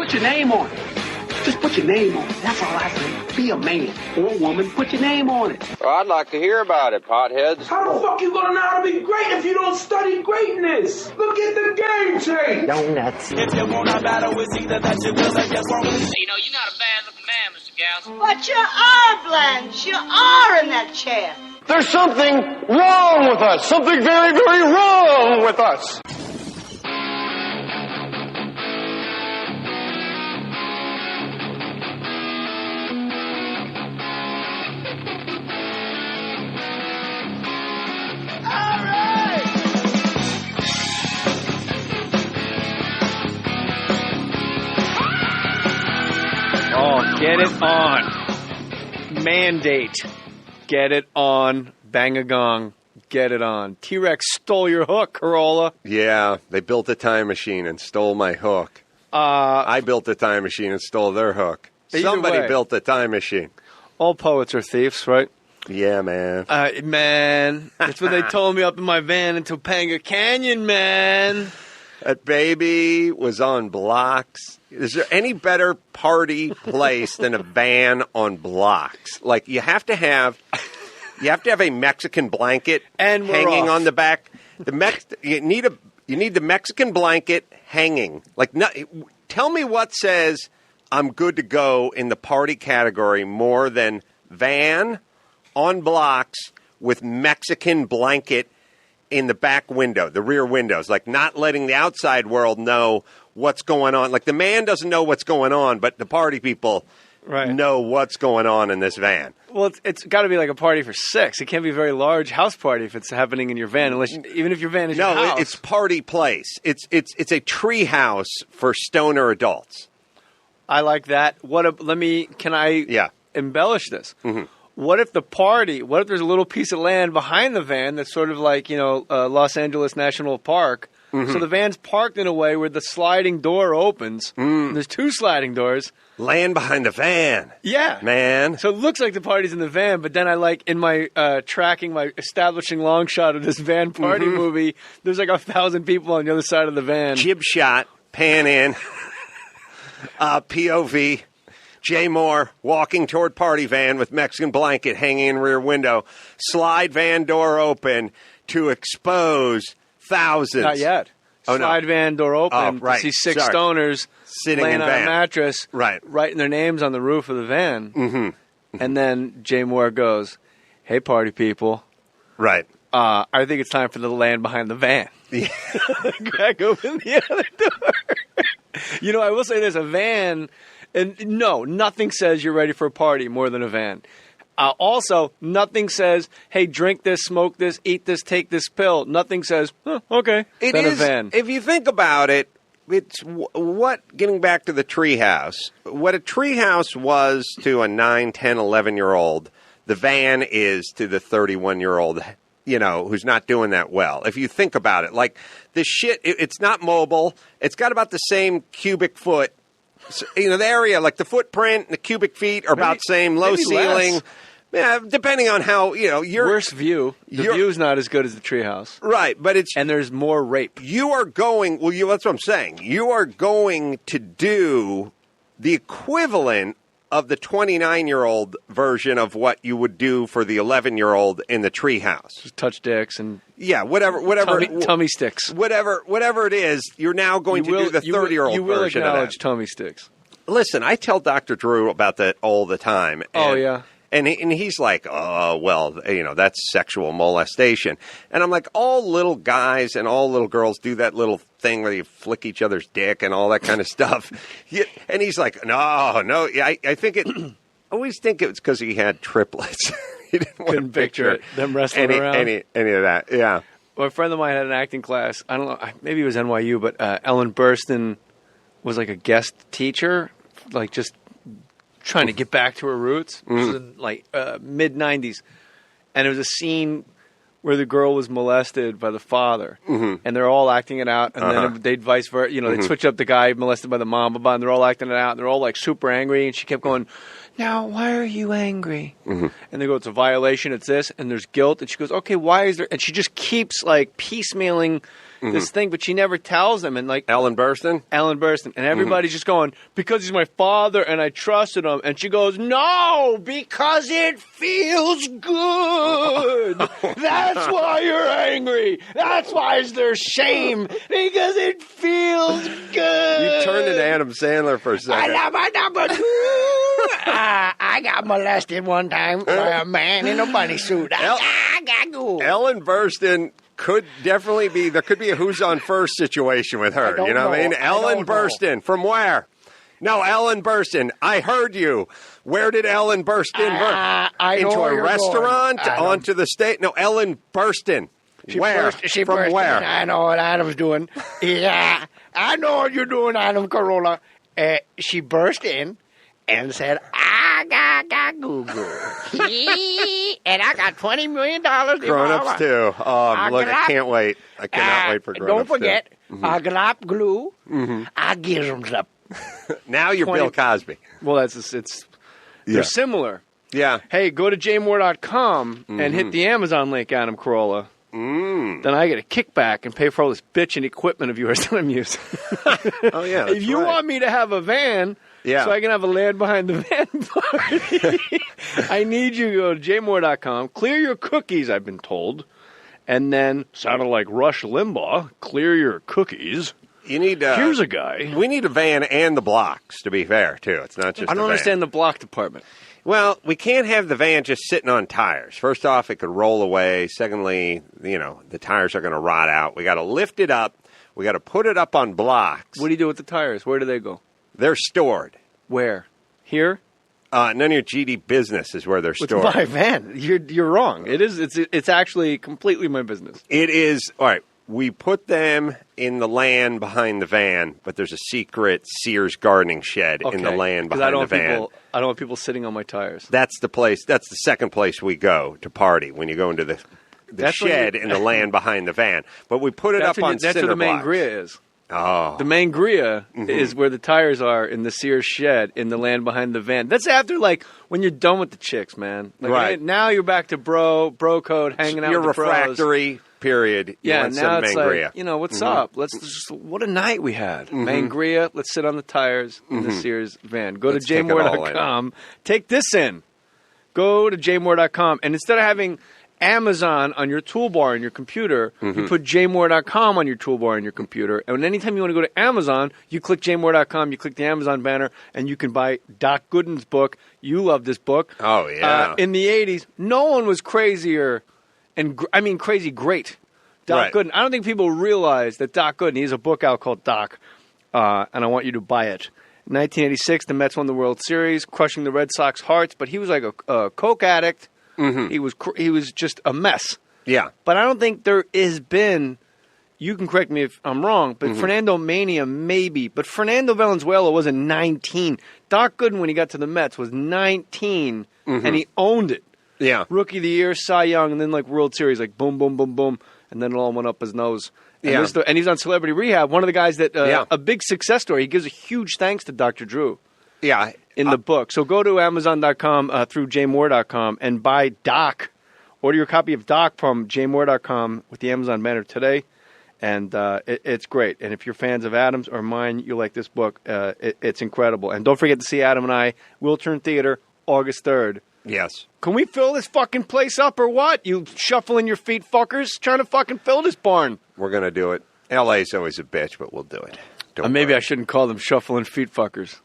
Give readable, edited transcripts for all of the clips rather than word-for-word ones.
Put your name on it. Just put your name on it. That's all I say. Be a man or a woman. Put your name on it. Well, I'd like to hear about it, potheads. How the fuck you gonna know how to be great if you don't study greatness? Look at the game tape. Donuts. If you wanna battle, it's either that you will or you won't. You know, you're not a bad-looking man, Mr. Gals. But you are, Blanche. You are in that chair. There's something wrong with us. Something very, very wrong with us. Oh, get it on. Mandate. Get it on. Bang a gong. Get it on. T-Rex stole your hook, Carolla. Yeah, they built a time machine and stole my hook. I built a time machine and stole their hook. Somebody built a time machine. All poets are thieves, right? Yeah, man. Man, that's what they told me up in my van in Topanga Canyon, man. That baby was on blocks. Is there any better party place than a van on blocks? Like, you have to have a Mexican blanket and hanging on the back. You need the Mexican blanket hanging. Like, tell me what says I'm good to go in the party category more than van on blocks with Mexican blanket in the back window, the rear windows, like not letting the outside world know what's going on. Like, the man doesn't know what's going on, but the party people know what's going on in this van. Well, it's got to be like a party for six. It can't be a very large house party if it's happening in your van, even if your van is your house. No, it's party place. It's a tree house for stoner adults. I like that. Can I embellish this? Mm-hmm. What if there's a little piece of land behind the van that's sort of like, Los Angeles National Park. Mm-hmm. So the van's parked in a way where the sliding door opens. And there's two sliding doors. Land behind the van. Yeah. Man. So it looks like the party's in the van, but then I in my tracking, my establishing long shot of this van party movie, there's like 1,000 people on the other side of the van. Jib shot, pan in, POV. Jay Mohr walking toward party van with Mexican blanket hanging in rear window. Slide van door open to expose thousands. Not yet. Slide van door open. Right. See six stoners sitting laying in on van. a mattress, writing their names on the roof of the van. Mm-hmm. And then Jay Mohr goes, "Hey, party people. Right. I think it's time for the land behind the van." Yeah. Crack open the other door. I will say there's a van. And no, nothing says you're ready for a party more than a van. Also, nothing says, hey, drink this, smoke this, eat this, take this pill. Nothing says, okay, it then is, a van. If you think about it, it's getting back to the treehouse, what a treehouse was to a 9, 10, 11-year-old, the van is to the 31-year-old, who's not doing that well. If you think about it, like this shit, it's not mobile. It's got about the same cubic foot. So, the area, like the footprint, the cubic feet are about the same, low ceiling. Less. Yeah, depending on how, your worst view. The view's not as good as the treehouse. Right, but and there's more rape. You are going, that's what I'm saying. You are going to do the equivalent of the 29-year-old version of what you would do for the 11-year-old in the treehouse. Just touch dicks and whatever tummy sticks. Whatever it is, you're now going to do the 30-year-old version of that. You will acknowledge tummy sticks. Listen, I tell Dr. Drew about that all the time. And he's like, that's sexual molestation. And I'm like, all little guys and all little girls do that little thing where you flick each other's dick and all that kind of stuff. And he's like, no. I think I always think it was because he had triplets. He didn't want to picture them wrestling around. Any of that, yeah. Well, a friend of mine had an acting class. I don't know, maybe it was NYU, but Ellen Burstyn was like a guest teacher, like just trying to get back to her roots. This was in mid-90s. And it was a scene where the girl was molested by the father. Mm-hmm. And they're all acting it out. And then they'd vice versa. They'd switch up the guy molested by the mom. And they're all acting it out. And they're all super angry. And she kept going, now, why are you angry? Mm-hmm. And they go, it's a violation. It's this. And there's guilt. And she goes, okay, why is there? And she just keeps piecemealing this thing, but she never tells him. And like Ellen Burstyn? Ellen Burstyn. And everybody's just going, because he's my father and I trusted him. And she goes, no, because it feels good. That's why you're angry. That's why there's shame. Because it feels good. You turned into Adam Sandler for a second. I love my number 2. I got molested one time by a man in a bunny suit. I got good. Ellen Burstyn could definitely be, there could be a who's on first situation with her. You know what I mean? Ellen Burstyn. From where? No, Ellen Burstyn. I heard you. Where did Ellen Burstyn into a restaurant? Onto the state? No, Ellen Burstyn. Where? From where? I know what Adam's doing. Yeah, I know what you're doing, Adam Carolla. She burst in and said, I got Google. And I got $20 million. Grown-ups, too. Oh, look, I can't wait. I cannot wait for Grown-ups, don't forget, I got glue. I give them the... Now you're Bill Cosby. Well, they're similar. Yeah. Hey, go to jmore.com and hit the Amazon link, Adam Carolla. Then I get a kickback and pay for all this bitchin' equipment of yours that I'm using. Oh, yeah, that's if you want me to have a van so I can have a land behind the van party, I need you to go to jmore.com, clear your cookies, I've been told, and then, sounded like Rush Limbaugh, clear your cookies. You need. Here's a guy. We need a van and the blocks, to be fair, too. It's not just I don't understand the block department. Well, we can't have the van just sitting on tires. First off, it could roll away. Secondly, the tires are going to rot out. We got to lift it up. We got to put it up on blocks. What do you do with the tires? Where do they go? They're stored. Where? Here? None of your GD business is where they're stored. It's my van. You're wrong. It is. It's actually completely my business. It is. All right. We put them in the land behind the van, but there's a secret Sears gardening shed in the land behind the van. I don't want people sitting on my tires. That's the place. That's the second place we go to party when you go into the shed in the land behind the van. But we put it up on cinder blocks. That's where the main Gria is. Oh. The main Gria is where the tires are in the Sears shed in the land behind the van. That's after, when you're done with the chicks, man. Right. Now you're back to bro code, hanging out with the bros. You're refractory. Period. Yeah, now it's Mangria. like, what's up? Let's just, what a night we had. Mangria, let's sit on the tires in the Sears van. Go to jmore.com. Take this in. Go to jmore.com. And instead of having Amazon on your toolbar in your computer, you put jmore.com on your toolbar in your computer. And anytime you want to go to Amazon, you click jmore.com, you click the Amazon banner, and you can buy Doc Gooden's book. You love this book. Oh, yeah. In the 80s, no one was crazier. And crazy great. Doc Gooden. I don't think people realize that Doc Gooden, he has a book out called Doc, and I want you to buy it. In 1986, the Mets won the World Series, crushing the Red Sox hearts, but he was like a coke addict. He was just a mess. Yeah. But I don't think there has been, you can correct me if I'm wrong, but Fernando Mania maybe, but Fernando Valenzuela wasn't 19. Doc Gooden, when he got to the Mets, was 19, and he owned it. Yeah. Rookie of the Year, Cy Young, and then World Series, boom, boom, boom, boom, and then it all went up his nose. And, and he's on Celebrity Rehab. One of the guys that, a big success story, he gives a huge thanks to Dr. Drew. Yeah. In the book. So go to Amazon.com through jmore.com and buy Doc. Order your copy of Doc from jmore.com with the Amazon banner today. And it's great. And if you're fans of Adam's or mine, you'll like this book. It's incredible. And don't forget to see Adam and I, Wiltern Theater, August 3rd. Yes. Can we fill this fucking place up or what? You shuffling your feet fuckers trying to fucking fill this barn. We're going to do it. LA's always a bitch, but we'll do it. Maybe I shouldn't call them shuffling feet fuckers.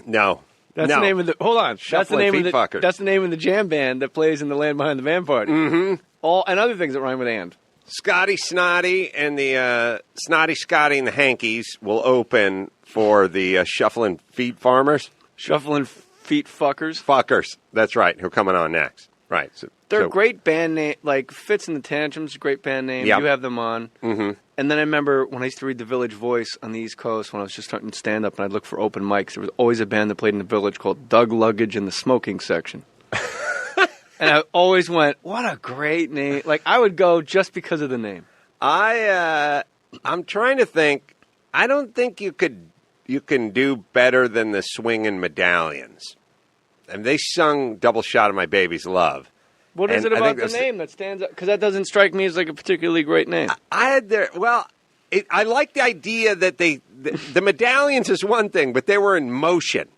No. That's the name of the, hold on. That's the name of the, fuckers. That's the name of the jam band that plays in the Land Behind the Van party. And other things that rhyme with and. Scotty Snotty and the Snotty Scotty and the Hankies will open for the Shuffling Feet Farmers. Shuffling Feet Fuckers. Fuckers. That's right. Who are coming on next. Right. They're a great band name. Fits and the Tantrums, a great band name. Yep. You have them on. And then I remember when I used to read The Village Voice on the East Coast when I was just starting to stand up and I'd look for open mics, there was always a band that played in the Village called Doug Luggage in the Smoking Section. And I always went, what a great name. I would go just because of the name. I'm trying to think. I don't think you can do better than the Swingin' Medallions. And they sung Double Shot of My Baby's Love. What is it about the name that stands out? Because that doesn't strike me as a particularly great name. I had their, I like the idea that the medallions is one thing, but they were in motion.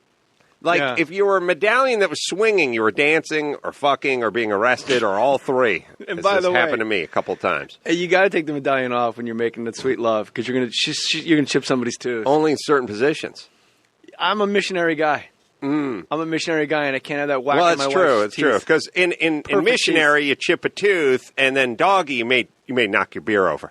Like, if you were a medallion that was swinging, you were dancing or fucking or being arrested or all three. And this by has the way, happened to me a couple times. Hey, you got to take the medallion off when you're making that sweet love because you're gonna chip somebody's tooth. Only in certain positions. I'm a missionary guy. I'm a missionary guy, and I can't have that whack Well, in my it's true. wife's It's true. teeth. Because in missionary, you chip a tooth, and then doggy, you may knock your beer over.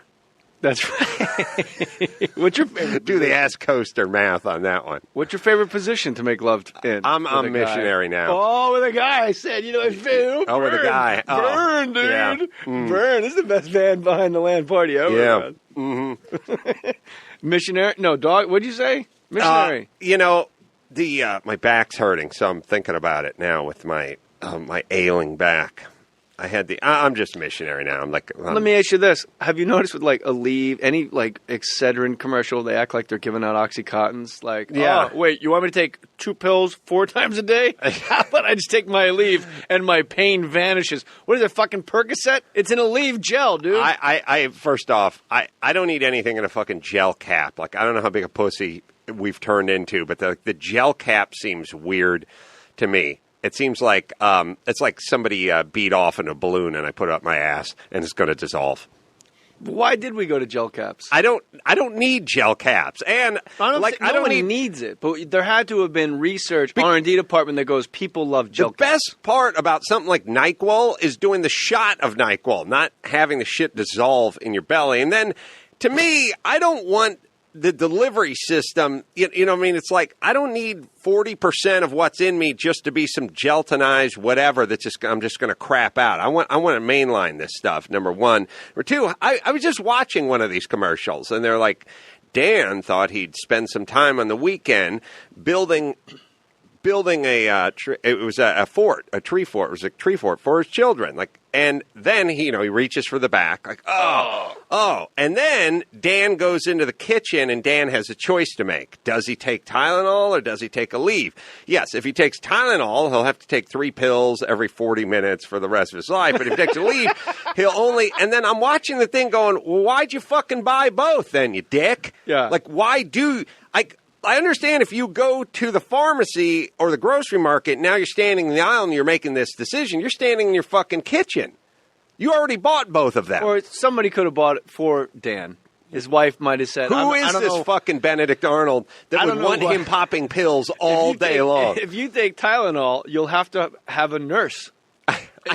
That's right. What's your favorite? Do the ass coaster math on that one. What's your favorite position to make love in? I'm with a missionary guy? now. Oh, with a guy. I said, my favorite. Oh, with a guy. Oh, Burn, dude. yeah. Burn. This is the best band behind the land party ever. Yeah. Mm-hmm. Missionary? No, dog. What'd you say? Missionary. My back's hurting, so I'm thinking about it now with my ailing back. I'm just missionary now. Let me ask you this: have you noticed with Aleve, any Excedrin commercial, they act like they're giving out OxyContins? Yeah. Oh, wait, you want me to take 2 pills 4 times a day? How about I just take my Aleve and my pain vanishes? What is it, fucking Percocet? It's an Aleve gel, dude. First off, I don't need anything in a fucking gel cap. I don't know how big a pussy we've turned into, but the gel cap seems weird to me. It seems like it's like somebody beat off in a balloon and I put it up my ass and it's going to dissolve. Why did we go to gel caps? I don't need gel caps, and nobody needs it. But there had to have been research, R&D department that goes, people love gel caps. The best part about something like NyQuil is doing the shot of NyQuil, not having the shit dissolve in your belly. And then, to me, I don't want the delivery system, you know what I mean? It's like, I don't need 40% of what's in me just to be some gelatinized whatever I'm just going to crap out. I want to mainline this stuff, number one. Number two, I was just watching one of these commercials, and they're like, Dan thought he'd spend some time on the weekend building a tree fort. It was a tree fort for his children. And then he reaches for the back, and then Dan goes into the kitchen, and Dan has a choice to make. Does he take Tylenol or does he take Aleve? Yes, if he takes Tylenol, he'll have to take 3 pills every 40 minutes for the rest of his life. But if he takes Aleve, he'll only. And then I'm watching the thing, going, well, why'd you fucking buy both? Then you dick. Yeah. Why do I understand if you go to the pharmacy or the grocery market, now you're standing in the aisle and you're making this decision. You're standing in your fucking kitchen. You already bought both of them. Or somebody could have bought it for Dan. His wife might have said, Who is this fucking Benedict Arnold that would want him popping pills all day long? If you take Tylenol, you'll have to have a nurse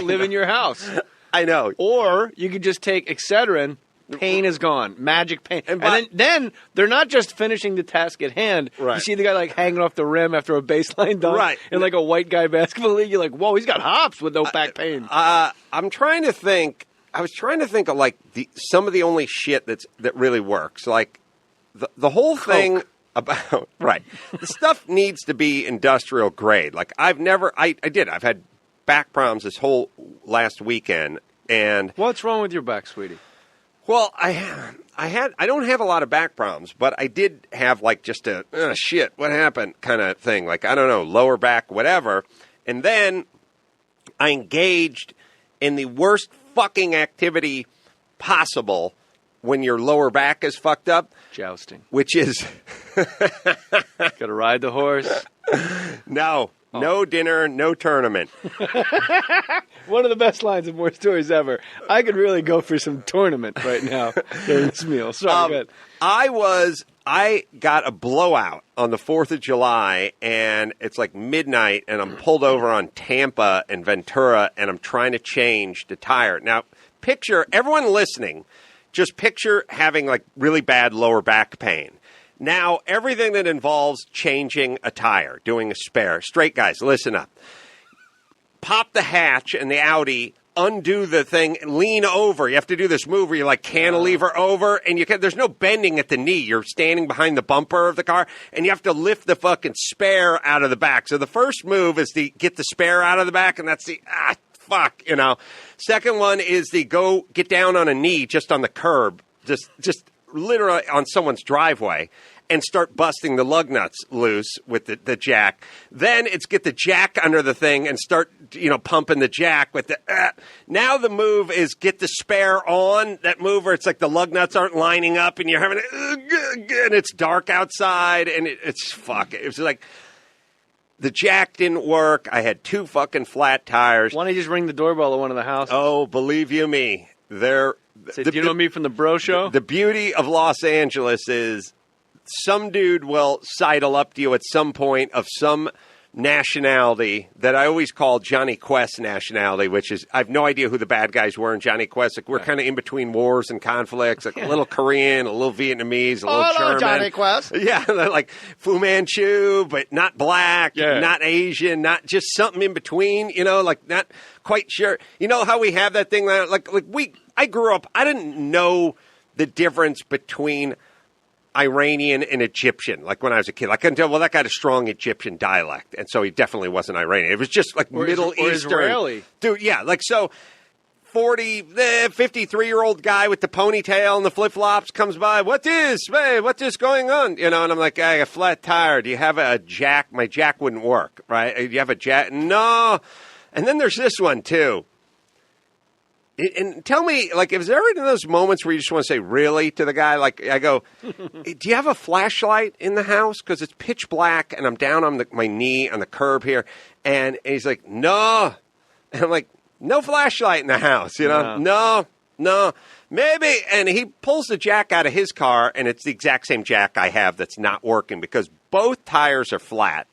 live in your house. I know. Or you could just take Excedrin. Pain is gone. Magic pain. And then they're not just finishing the task at hand. Right. You see the guy hanging off the rim after a baseline dunk right. in a white guy basketball league. You're like, whoa, he's got hops with no back pain. I'm trying to think. I was trying to think of some of the only shit that really works. The whole thing about right. The stuff needs to be industrial grade. I've had back problems this whole last weekend. And what's wrong with your back, sweetie? Well, I don't have a lot of back problems, but I did have just a shit, what happened kind of thing. I don't know, lower back, whatever. And then I engaged in the worst fucking activity possible when your lower back is fucked up. Jousting. Which is... Gotta ride the horse. No. Oh. No dinner, no tournament. One of the best lines of More Stories ever. I could really go for some tournament right now during this meal. Sorry, good. I got a blowout on the 4th of July, and it's midnight, and I'm pulled over on Tampa and Ventura, and I'm trying to change the tire. Now, everyone listening, just picture having really bad lower back pain. Now, everything that involves changing a tire, doing a spare. Straight guys, listen up. Pop the hatch in the Audi, undo the thing, lean over. You have to do this move where you cantilever over, and there's no bending at the knee. You're standing behind the bumper of the car, and you have to lift the fucking spare out of the back. So the first move is to get the spare out of the back, and that's the, fuck. Second one is the go get down on a knee just on the curb, just literally on someone's driveway. and start busting the lug nuts loose with the jack. Then it's get the jack under the thing and start, pumping the jack with the. Now the move is get the spare on that move where it's like the lug nuts aren't lining up and you're having and it's dark outside and it's fuck. It was like the jack didn't work. I had 2 fucking flat tires. Why don't you just ring the doorbell of one of the houses? Oh, believe you me, do you know me from the Bro Show? The beauty of Los Angeles is some dude will sidle up to you at some point of some nationality that I always call Johnny Quest nationality, which is I have no idea who the bad guys were in Johnny Quest. Like, we're kind of in between wars and conflicts, like a little Korean, a little Vietnamese, a little German. Johnny Quest. Yeah, like Fu Manchu, but not black, not Asian, not just something in between, like not quite sure. You know how we have that thing I grew up, I didn't know the difference between Iranian and Egyptian, like when I was a kid. I couldn't tell, well, that guy had a strong Egyptian dialect, and so he definitely wasn't Iranian. It was just like Middle Eastern. Israeli. Dude, yeah, like so 53-year-old guy with the ponytail and the flip-flops comes by. What is going on? And I'm like, I got a flat tire. Do you have a jack? My jack wouldn't work, right? Do you have a jack? No. And then there's this one, too. And tell me, like, is there any of those moments where you just want to say really to the guy? Like, I go, do you have a flashlight in the house? Because it's pitch black, and I'm down on my knee on the curb here. And he's like, no. And I'm like, no flashlight in the house, No, maybe. And he pulls the jack out of his car, and it's the exact same jack I have that's not working because both tires are flat.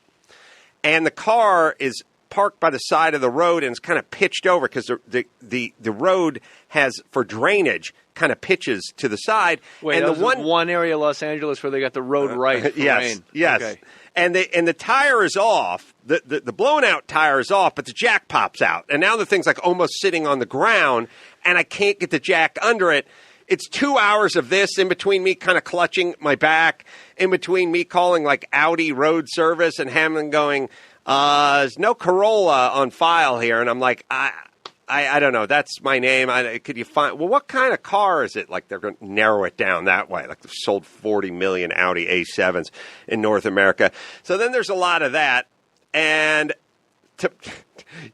And the car is parked by the side of the road and it's kind of pitched over because the road has, for drainage, kind of pitches to the side. Wait, and one area of Los Angeles where they got the road right for rain. Yes. Okay. And the tire is off. The blown out tire is off, but the jack pops out. And now the thing's like almost sitting on the ground and I can't get the jack under it. It's 2 hours of this in between me kind of clutching my back, in between me calling like Audi road service and having going, there's no Carolla on file here. And I'm like, I don't know. That's my name. Could you find, well, what kind of car is it? Like, they're going to narrow it down that way. Like, they've sold 40 million Audi A7s in North America. So then there's a lot of that. And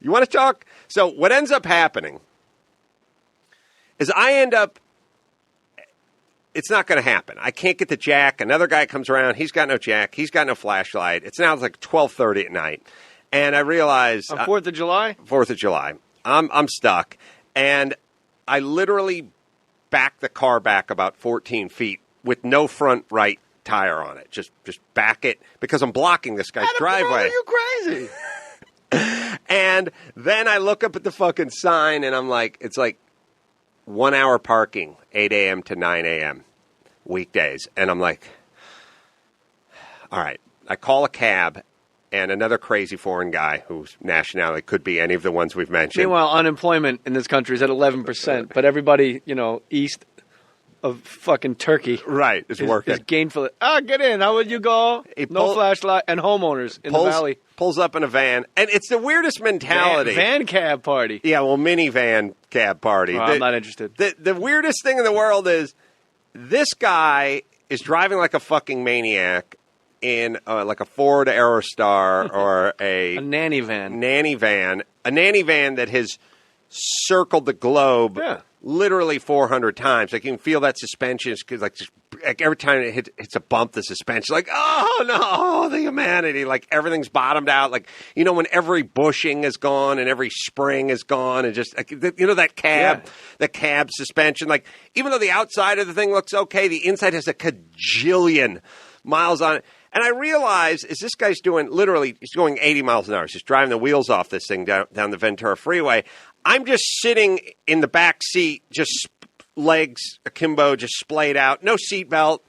you want to talk? So what ends up happening is I end up, it's not going to happen. I can't get the jack. Another guy comes around. He's got no jack. He's got no flashlight. It's now like 12:30 at night. And I realize... On 4th of July? 4th of July. I'm stuck. And I literally back the car back about 14 feet with no front right tire on it. Just back it because I'm blocking this guy's driveway. Are you crazy? And then I look up at the fucking sign and I'm like, it's like 1 hour parking, 8 a.m. to 9 a.m. weekdays. And I'm like, all right. I call a cab and another crazy foreign guy whose nationality could be any of the ones we've mentioned. Meanwhile, unemployment in this country is at 11%, but everybody, east of fucking Turkey, right, is working. Is gainful. Get in. How would you go? No flashlight. And homeowners in the valley. Pulls up in a van. And it's the weirdest mentality. Van cab party. Yeah, well, minivan cab party. I'm not interested. The weirdest thing in the world is this guy is driving like a fucking maniac in like a Ford Aerostar or a nanny van. A nanny van that has circled the globe literally 400 times. Like, you can feel that suspension because like every time it hits a bump, the suspension like, oh no, the humanity, like everything's bottomed out. Like, when every bushing is gone and every spring is gone and just like, that cab suspension. Like, even though the outside of the thing looks okay, the inside has a cajillion miles on it. And I realize, is this guy's he's going 80 miles an hour. He's just driving the wheels off this thing down the Ventura Freeway. I'm just sitting in the back seat, just legs akimbo, just splayed out, no seatbelt.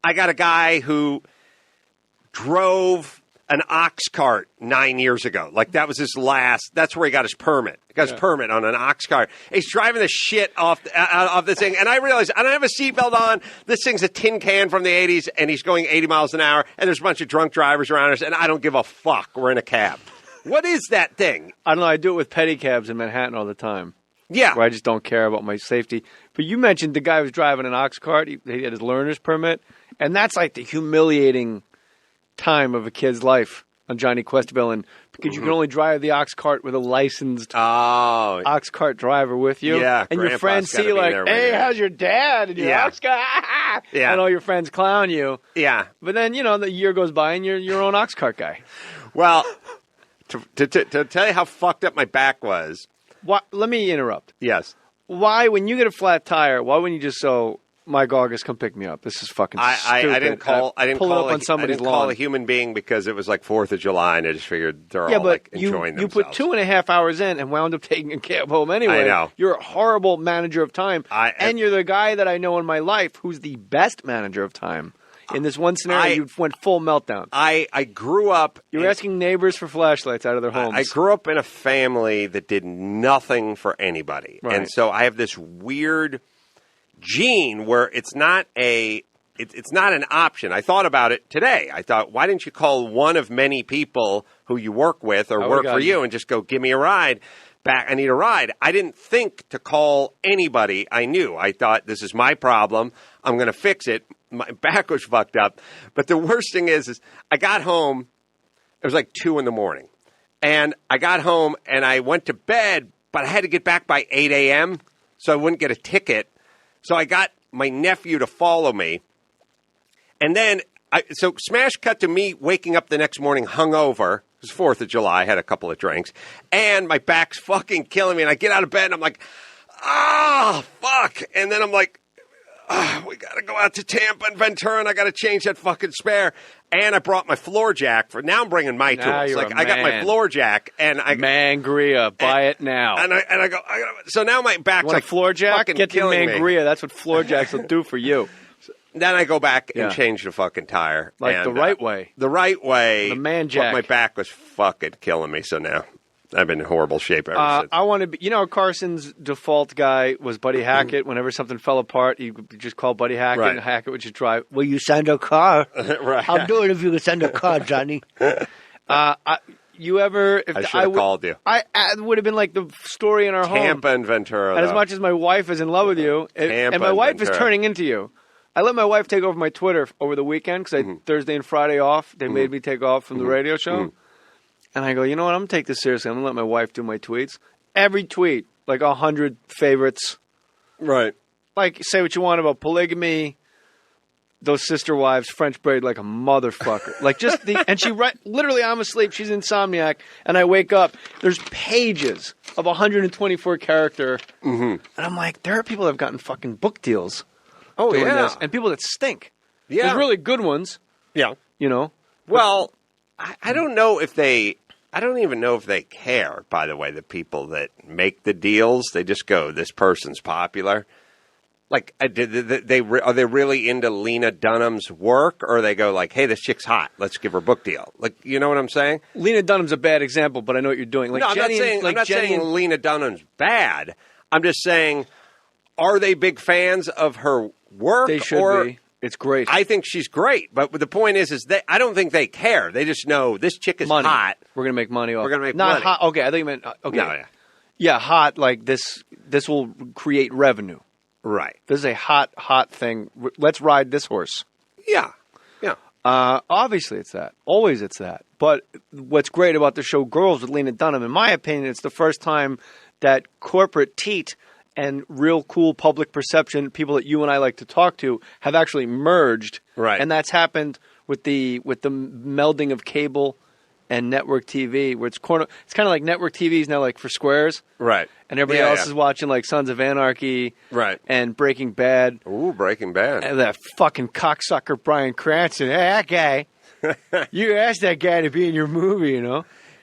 I got a guy who drove an ox cart 9 years ago. Like, that was that's where he got his permit. He got his permit on an ox cart. He's driving the shit off this thing. And I realized I don't have a seatbelt on. This thing's a tin can from the 80s, and he's going 80 miles an hour, and there's a bunch of drunk drivers around us, and I don't give a fuck. We're in a cab. What is that thing? I don't know. I do it with pedicabs in Manhattan all the time. Yeah. Where I just don't care about my safety. But you mentioned the guy who was driving an ox cart. He had his learner's permit. And that's like the humiliating time of a kid's life on Johnny Questville, and because you can only drive the ox cart with a licensed ox cart driver with you. Yeah, and your friends see you like, hey, how's your dad? And your ox cart, and all your friends clown you. Yeah. But then, the year goes by and you're your own ox cart guy. Well, to tell you how fucked up my back was. Let me interrupt. Yes. Why, when you get a flat tire, why wouldn't you just Mike August, come pick me up? This is fucking stupid. I didn't call a human being because it was like 4th of July, and I just figured they're all like enjoying themselves. You put 2.5 hours in and wound up taking a cab home anyway. I know. You're a horrible manager of time, and you're the guy that I know in my life who's the best manager of time. In this one scenario, you went full meltdown. I grew up... You're asking neighbors for flashlights out of their homes. I grew up in a family that did nothing for anybody. Right. And so I have this weird gene where it's not an option. I thought about it today. I thought, why didn't you call one of many people who you work with or work for you and just go, give me a ride back? I need a ride. I didn't think to call anybody I knew. I thought, this is my problem. I'm going to fix it. My back was fucked up. But the worst thing is I got home. It was like 2 a.m. And I got home and I went to bed, but I had to get back by 8 a.m. so I wouldn't get a ticket. So I got my nephew to follow me. And then, so smash cut to me waking up the next morning hungover. It was 4th of July. I had a couple of drinks. And my back's fucking killing me. And I get out of bed and I'm like, fuck. And then I'm like, we got to go out to Tampa and Ventura and I got to change that fucking spare. And I brought my floor jack now I'm bringing my tools. Like I got my floor jack and I Mangria, buy it now. And I go, so now my back's like floor jack, get the Mangria. Me. That's what floor jacks will do for you. Then I go back and change the fucking tire. Like the right way. The right way. The man jack. But my back was fucking killing me. So now I've been in horrible shape ever since. I want to be, Carson's default guy was Buddy Hackett. Whenever something fell apart, you just call Buddy Hackett, and Hackett would just drive. Will you send a car? Right. I'll do it if you can send a car, Johnny. I should have called you. I would have been like the story in our home. Tampa and Ventura. And as much as my wife is in love with you, and my wife is turning into you. I let my wife take over my Twitter over the weekend because I had Thursday and Friday off. They made me take off from the radio show. And I go, you know what? I'm going to take this seriously. I'm going to let my wife do my tweets. Every tweet, like 100 favorites. Right. Like, say what you want about polygamy, those sister wives, French braid like a motherfucker. Like, just and literally, I'm asleep. She's insomniac. And I wake up. There's pages of 124 character. And I'm like, there are people that have gotten fucking book deals. Oh, doing yeah. This, and people that stink. Yeah. There's really good ones. Yeah. Well, I don't know if I don't even know if they care, by the way, the people that make the deals. They just go, this person's popular. Like, are they really into Lena Dunham's work? Or they go like, hey, this chick's hot. Let's give her a book deal. Like, you know what I'm saying? Lena Dunham's a bad example, but I know what you're doing. Like, no, I'm not saying Lena Dunham's bad. I'm just saying, are they big fans of her work? They should be. It's great. I think she's great, but the point is I don't think they care. They just know this chick is hot. We're going to make money off. We're going to make Not money. Hot. Okay, I think you meant okay. No, yeah. Yeah, hot. Like this will create revenue. Right. This is a hot thing. Let's ride this horse. Yeah. Yeah. Obviously, it's that. Always, it's that. But what's great about the show Girls with Lena Dunham, in my opinion, it's the first time that corporate teat and real cool public perception, people that you and I like to talk to, have actually merged. Right. And that's happened with the melding of cable and network TV, where it's kind of like network TV is now like for squares. Right. And everybody else is watching like Sons of Anarchy. Right. And Breaking Bad. Ooh, Breaking Bad. And that fucking cocksucker Bryan Cranston. Hey, that guy. You asked that guy to be in your movie,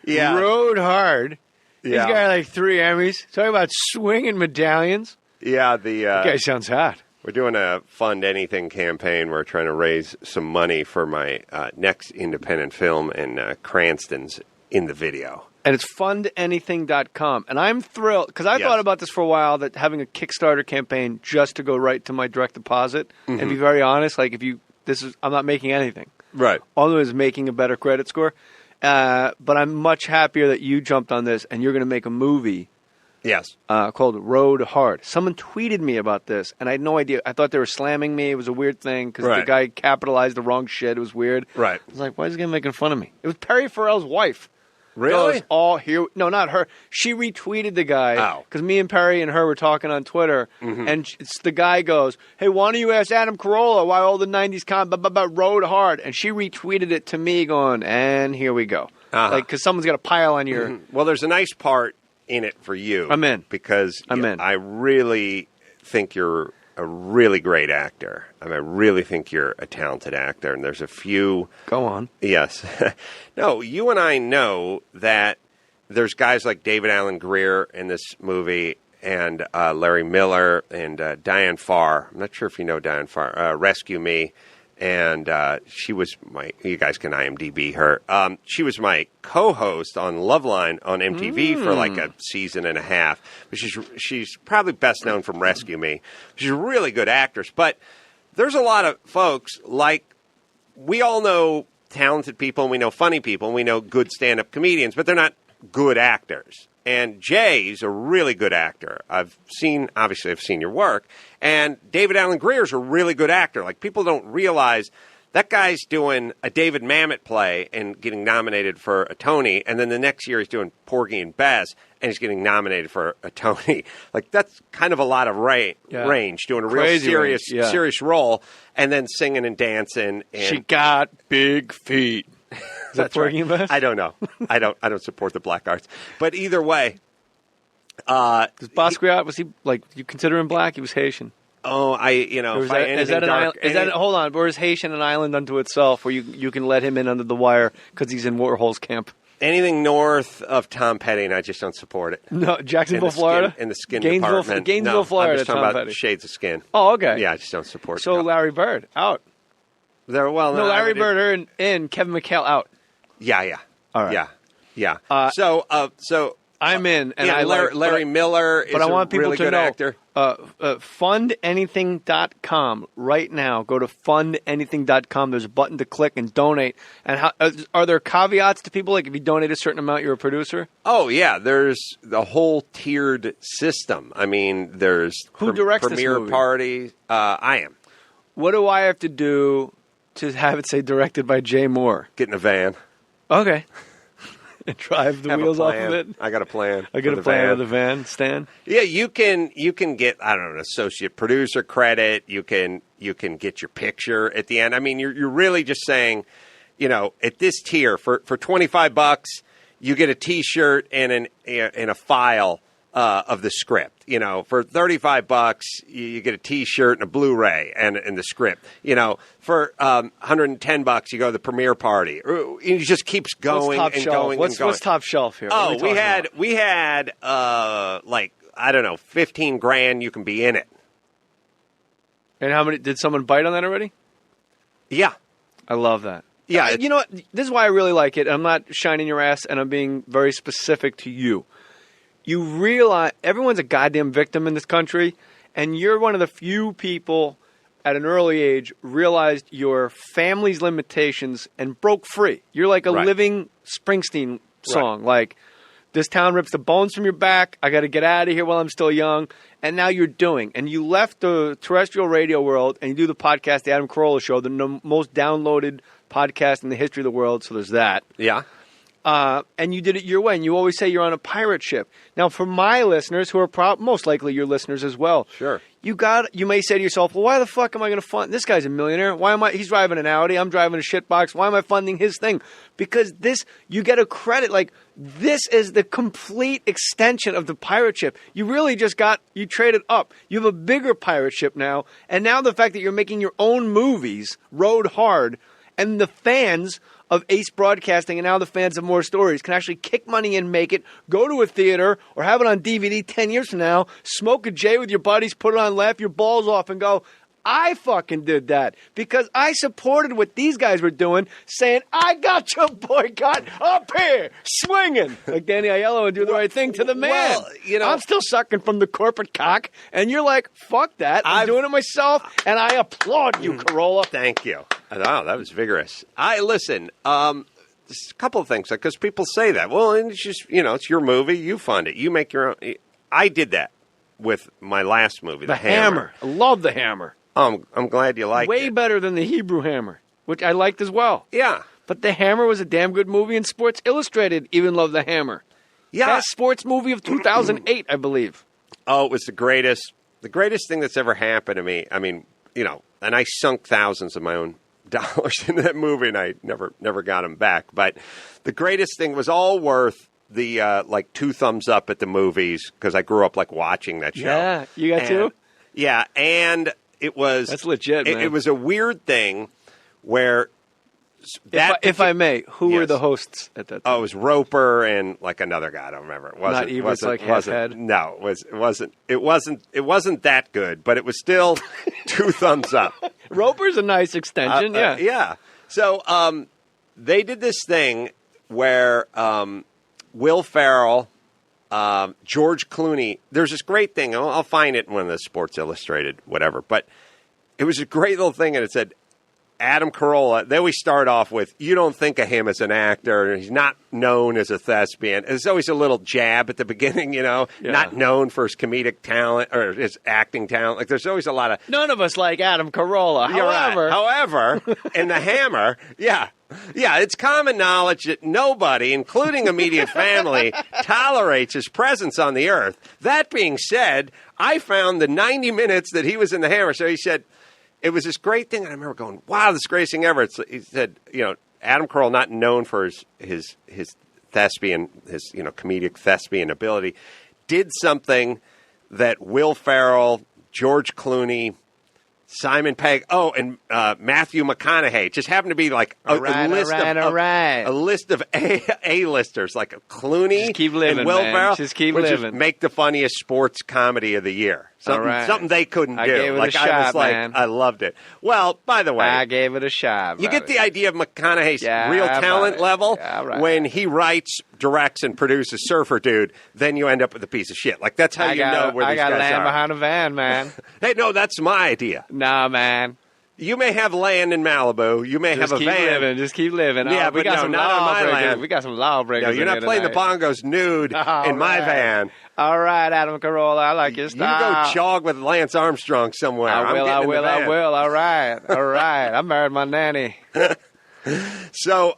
Yeah. Rode hard. Yeah. He's got like 3 Emmys. Talking about swinging medallions. Yeah, that guy sounds hot. We're doing a Fund Anything campaign. We're trying to raise some money for my next independent film, and Cranston's in the video. And it's fundanything.com. And I'm thrilled, because I thought about this for a while, that having a Kickstarter campaign just to go right to my direct deposit, and be very honest, like I'm not making anything. Right. All it is making a better credit score. But I'm much happier that you jumped on this and you're going to make a movie Yes. Called Road Hard. Someone tweeted me about this, and I had no idea. I thought they were slamming me. It was a weird thing because the guy capitalized the wrong shit. It was weird. Right. I was like, why is this guy making fun of me? It was Perry Farrell's wife. Really? No, not her. She retweeted the guy because me and Perry and her were talking on Twitter, and the guy goes, "Hey, why don't you ask Adam Carolla why all the '90s Road Hard?" And she retweeted it to me, going, "And here we go." Like, because someone's got a pile on your. Well, there's a nice part in it for you. I'm in because I'm in. I really think you're a really great actor. I mean, I really think you're a talented actor, and there's a few... Go on. Yes. No, you and I know that there's guys like David Alan Grier in this movie, and Larry Miller, and Diane Farr. I'm not sure if you know Diane Farr. Rescue Me. And she was you guys can IMDb her. She was my co-host on Loveline on MTV for like a season and a half. But she's probably best known from Rescue Me. She's a really good actress. But there's a lot of folks, like, we all know talented people, and we know funny people, and we know good stand-up comedians, but they're not good actors. And Jay's a really good actor. Obviously I've seen your work. And David Alan Grier's a really good actor. Like, people don't realize that guy's doing a David Mamet play and getting nominated for a Tony. And then the next year he's doing Porgy and Bess and he's getting nominated for a Tony. Like, that's kind of a lot of range, doing a real serious role and then singing and dancing. And she got big feet. Is that Porgy and Bess? I don't know. I don't support the black arts. But either way, does Basquiat, was he, like, you consider him black? He was Haitian. Oh, is that an island? Hold on, or is Haitian an island unto itself, where you can let him in under the wire because he's in Warhol's camp? Anything north of Tom Petty, and I just don't support it. No, Jacksonville, Florida? In the skin department. Gainesville, Florida. I'm just talking Tom about Petty. shades of skin. Oh, okay. Yeah, I just don't support it. So Larry Bird, out. Larry Bird in, Kevin McHale, out. Yeah. All right. Yeah. So I'm in, and Larry Miller is I want people really to good know, actor. Fundanything.com right now. Go to fundanything.com. There's a button to click and donate. And are there caveats to people? Like, if you donate a certain amount, you're a producer? Oh, yeah. There's the whole tiered system. I mean, there's who directs premiere this movie? party. I am. What do I have to do to have it say directed by Jay Mohr? Get in a van. Okay. And drive the wheels off of it. I got a plan. I got a plan with the van, Stan. Yeah, you can get, I don't know, an associate producer credit. You can get your picture at the end. I mean, you're really just saying, at this tier for $25, you get a T-shirt and a file of the script. For $35, you get a T-shirt and a Blu-ray and the script. For $110, you go to the premiere party. It just keeps going and going. What's top shelf here? Oh, we had like, I don't know, $15,000. You can be in it. And how many? Did someone bite on that already? Yeah, I love that. Yeah, you know what? This is why I really like it. I'm not shining your ass, and I'm being very specific to you. You realize everyone's a goddamn victim in this country, and you're one of the few people at an early age realized your family's limitations and broke free. You're like a living Springsteen song. Like, this town rips the bones from your back. I got to get out of here while I'm still young. And now you're doing. And you left the terrestrial radio world and you do the podcast, The Adam Carolla Show, the most downloaded podcast in the history of the world. So there's that. Yeah. And you did it your way. And you always say you're on a pirate ship. Now, for my listeners, who are most likely your listeners as well, sure, you may say to yourself, well, why the fuck am I going to fund? This guy's a millionaire. He's driving an Audi. I'm driving a shitbox. Why am I funding his thing? Because you get a credit. Like, this is the complete extension of the pirate ship. You really you traded up. You have a bigger pirate ship now. And now the fact that you're making your own movies, Road Hard, and the fans of Ace Broadcasting and now the fans of More Stories can actually kick money in, make it, go to a theater or have it on DVD 10 years from now, smoke a J with your buddies, put it on, laugh your balls off and go, I fucking did that because I supported what these guys were doing, saying, I got your boycott up here, swinging, like Danny Aiello and do the right thing to the man. Well, I'm still sucking from the corporate cock, and you're like, fuck that. I'm doing it myself, and I applaud you, Carolla. Thank you. Oh, that was vigorous. Listen, there's a couple of things, because people say that. Well, it's just, it's your movie. You fund it. You make your own. I did that with my last movie, The Hammer. I love The Hammer. I'm glad you liked it. Way better than The Hebrew Hammer, which I liked as well. Yeah. But The Hammer was a damn good movie, and Sports Illustrated even loved The Hammer. Yeah. Best sports movie of 2008, I believe. Oh, it was the greatest thing that's ever happened to me. I mean, and I sunk thousands of my own dollars into that movie, and I never got them back. But the greatest thing was all worth the 2 thumbs up at the movies, because I grew up watching that show. Yeah, you got 2? Yeah, and it was... That's legit, man. It was a weird thing where... If I may, who were Yes. the hosts at that time? Oh, it was Roper and another guy. I don't remember. It wasn't, Not Ebert's half head? No, it wasn't that good, but it was still 2 thumbs up. Roper's a nice extension, yeah. Yeah. So they did this thing where Will Ferrell, George Clooney. There's this great thing. I'll find it in one of the Sports Illustrated, whatever. But it was a great little thing, and it said, Adam Carolla, then we start off with, you don't think of him as an actor. He's not known as a thespian. There's always a little jab at the beginning, not known for his comedic talent or his acting talent. There's always a lot of... None of us like Adam Carolla. You're right. However, in The Hammer, yeah, it's common knowledge that nobody, including immediate family, tolerates his presence on the earth. That being said, I found the 90 minutes that he was in The Hammer. So he said... It was this great thing, and I remember going, wow, this is the greatest thing ever. He said, Adam Carolla, not known for his thespian, his comedic thespian ability, did something that Will Ferrell, George Clooney, Simon Pegg, and Matthew McConaughey just happened to be a list of A-listers, like Clooney just keep living, and Will man. Ferrell. Just keep would living. Just make the funniest sports comedy of the year. Something they couldn't do. I gave it a shot, I was man. I loved it. Well, by the way, I gave it a shot. You get the idea of McConaughey's real talent level when he writes, directs, and produces Surfer Dude. Then you end up with a piece of shit. That's how you know where these guys are. I got land behind a van, man. Hey, no, that's my idea. Nah, man. You may have land in Malibu. You may have a van. Just keep living. Yeah, but not on my land. We got some lawbreakers. No, you're not playing the bongos nude in my van. All right, Adam Carolla, I like your style. You go jog with Lance Armstrong somewhere. I will. All right. I married my nanny. So,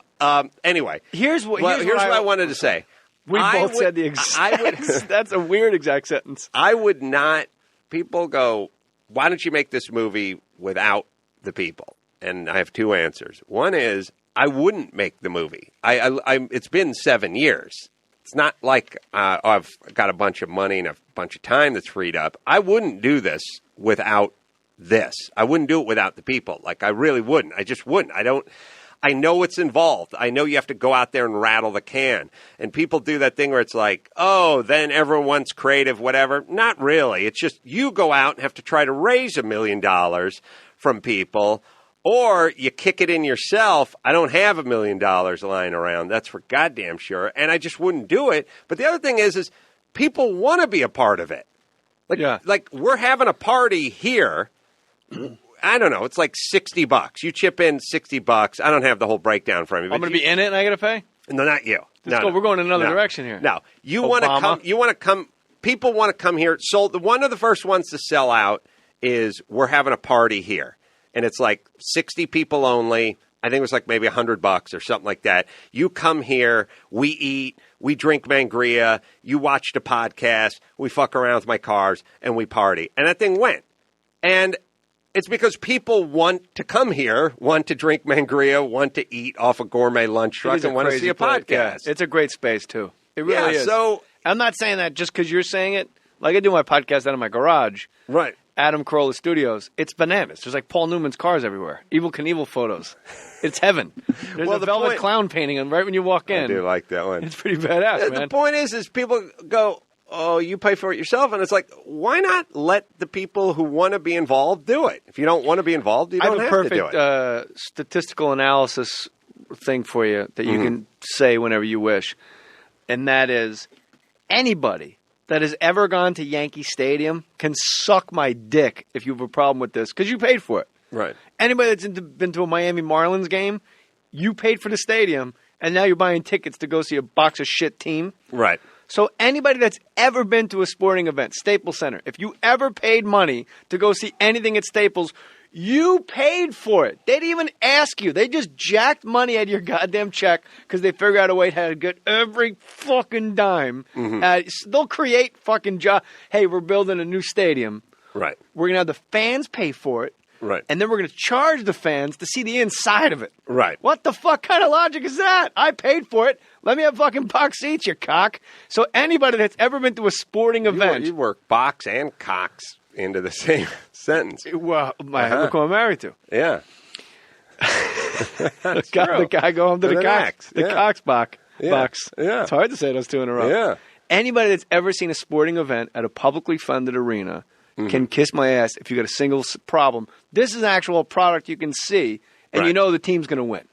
anyway. Here's what I wanted to say. We both said the exact... That's a weird exact sentence. I would not... People go, why don't you make this movie without the people? And I have 2 answers. One is, I wouldn't make the movie. It's been 7 years. It's not like I've got a bunch of money and a bunch of time that's freed up. I wouldn't do this without this. I wouldn't do it without the people. I really wouldn't. I just wouldn't. I know what's involved. I know you have to go out there and rattle the can. And people do that thing where it's like, oh, then everyone wants creative, whatever. Not really. It's just you go out and have to try to raise $1 million from people, or you kick it in yourself. I don't have $1 million lying around. That's for goddamn sure. And I just wouldn't do it. But the other thing is people want to be a part of it. We're having a party here. I don't know. It's like $60. You chip in $60. I don't have the whole breakdown for me. I'm going to be in it and I got to pay? No, not you. We're going in another direction here. No. You want to come. You want to come. People want to come here. So one of the first ones to sell out is we're having a party here. And it's 60 people only. I think it was maybe $100 or something like that. You come here, we eat, we drink Mangria, you watch the podcast, we fuck around with my cars, and we party. And that thing went. And it's because people want to come here, want to drink Mangria, want to eat off a gourmet lunch truck, and want to see a podcast. Yeah, it's a great space, too. It really is. So I'm not saying that just because you're saying it. I do my podcast out of my garage. Right. Adam Carolla Studios. It's bananas. There's Paul Newman's cars everywhere. Evel Knievel photos. It's heaven. There's a velvet clown painting right when you walk in. I do like that one. It's pretty badass, man. The point is people go, oh, you pay for it yourself. And it's why not let the people who want to be involved do it? If you don't want to be involved, you don't have to do it. I have a perfect statistical analysis thing for you that you can say whenever you wish. And that is anybody that has ever gone to Yankee Stadium can suck my dick if you have a problem with this, because you paid for it. Right. Anybody that's been to a Miami Marlins game, you paid for the stadium, and now you're buying tickets to go see a box of shit team. Right. So anybody that's ever been to a sporting event, Staples Center, if you ever paid money to go see anything at Staples, you paid for it. They didn't even ask you. They just jacked money out of your goddamn check because they figured out a way how to get every fucking dime. They'll create fucking job. Hey, we're building a new stadium. Right. We're going to have the fans pay for it. Right. And then we're going to charge the fans to see the inside of it. Right. What the fuck kind of logic is that? I paid for it. Let me have fucking box seats, you cock. So anybody that's ever been to a sporting event. You work box and cocks into the same sentence. Well, look who I'm married to. Yeah. The guy go home to the Cox. The Cox box. Yeah. It's hard to say those two in a row. Yeah. Anybody that's ever seen a sporting event at a publicly funded arena can kiss my ass if you got a single problem. This is an actual product you can see, and you know the team's going to win.